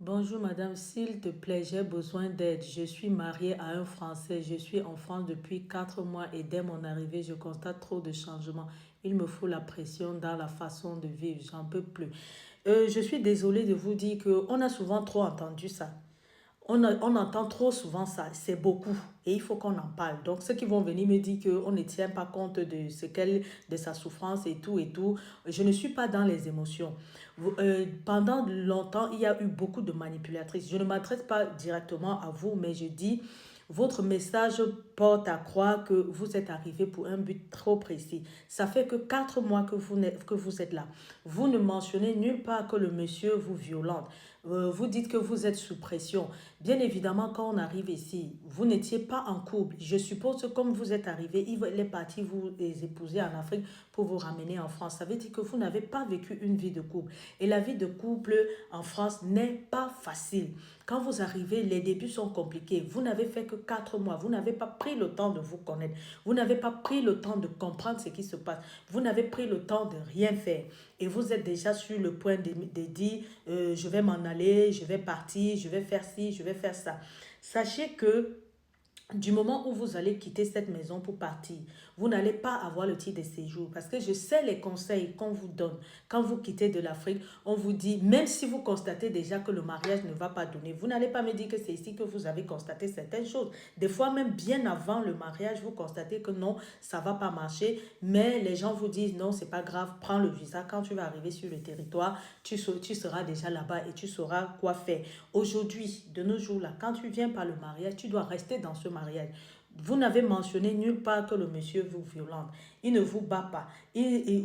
Bonjour madame, s'il te plaît, j'ai besoin d'aide. Je suis mariée à un Français. Je suis en France depuis 4 mois et dès mon arrivée, je constate trop de changements. Il me faut la pression dans la façon de vivre. J'en peux plus. Je suis désolée de vous dire qu'on a souvent trop entendu ça. On entend trop souvent ça, c'est beaucoup et il faut qu'on en parle. Donc ceux qui vont venir me dire qu'on ne tient pas compte de ce qu'elle, de sa souffrance et tout, je ne suis pas dans les émotions. Pendant longtemps, il y a eu beaucoup de manipulatrices. Je ne m'adresse pas directement à vous, mais je dis, votre message porte à croire que vous êtes arrivé pour un but trop précis. Ça fait que 4 mois que vous êtes là. Vous ne mentionnez nulle part que le monsieur vous violente. Vous dites que vous êtes sous pression. Bien évidemment, quand on arrive ici, vous n'étiez pas en couple. Je suppose que comme vous êtes arrivé, il est parti vous épouser en Afrique pour vous ramener en France. Ça veut dire que vous n'avez pas vécu une vie de couple. Et la vie de couple en France n'est pas facile. Quand vous arrivez, les débuts sont compliqués. Vous n'avez fait que 4 mois. Vous n'avez pas pris le temps de vous connaître. Vous n'avez pas pris le temps de comprendre ce qui se passe. Vous n'avez pris le temps de rien faire. Et vous êtes déjà sur le point de dire, je vais m'en aller, je vais partir, je vais faire ci, je vais faire ça. Sachez que du moment où vous allez quitter cette maison pour partir, vous n'allez pas avoir le titre de séjour parce que je sais les conseils qu'on vous donne. Quand vous quittez de l'Afrique, on vous dit, même si vous constatez déjà que le mariage ne va pas donner, vous n'allez pas me dire que c'est ici que vous avez constaté certaines choses. Des fois, même bien avant le mariage, vous constatez que non, ça ne va pas marcher, mais les gens vous disent, non, c'est pas grave, prends le visa. Quand tu vas arriver sur le territoire, tu seras déjà là-bas et tu sauras quoi faire. Aujourd'hui, de nos jours, là, quand tu viens par le mariage, tu dois rester dans ce mariage. Vous n'avez mentionné nulle part que le monsieur vous violente. Il ne vous bat pas.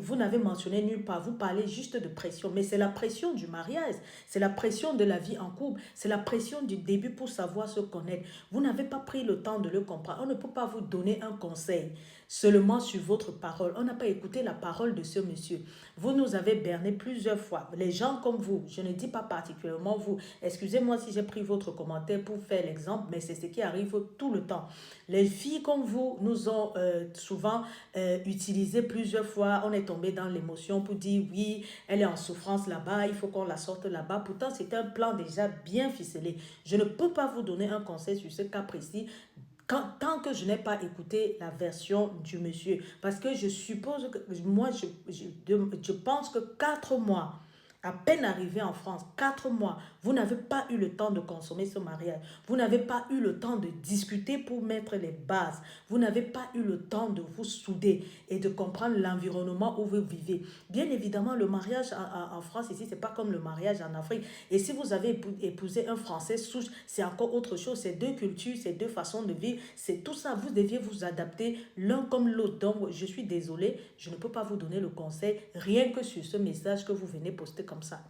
Vous n'avez mentionné nulle part. Vous parlez juste de pression. Mais c'est la pression du mariage. C'est la pression de la vie en couple. C'est la pression du début pour savoir se connaître. Vous n'avez pas pris le temps de le comprendre. On ne peut pas vous donner un conseil seulement sur votre parole. On n'a pas écouté la parole de ce monsieur. Vous nous avez berné plusieurs fois. Les gens comme vous, je ne dis pas particulièrement vous. Excusez-moi si j'ai pris votre commentaire pour faire l'exemple, mais c'est ce qui arrive tout le temps. Les filles comme vous nous ont souvent utilisé plusieurs fois. On est tombé dans l'émotion pour dire oui, elle est en souffrance là-bas, il faut qu'on la sorte là-bas. Pourtant, c'est un plan déjà bien ficelé. Je ne peux pas vous donner un conseil sur ce cas précis tant que je n'ai pas écouté la version du monsieur. Parce que je suppose que moi, je pense que 4 mois, à peine arrivé en France, 4 mois, vous n'avez pas eu le temps de consommer ce mariage. Vous n'avez pas eu le temps de discuter pour mettre les bases. Vous n'avez pas eu le temps de vous souder et de comprendre l'environnement où vous vivez. Bien évidemment, le mariage en France ici, c'est pas comme le mariage en Afrique. Et si vous avez épousé un Français souche, c'est encore autre chose. C'est deux cultures, c'est deux façons de vivre. C'est tout ça. Vous deviez vous adapter l'un comme l'autre. Donc, je suis désolée, je ne peux pas vous donner le conseil rien que sur ce message que vous venez poster comme ça.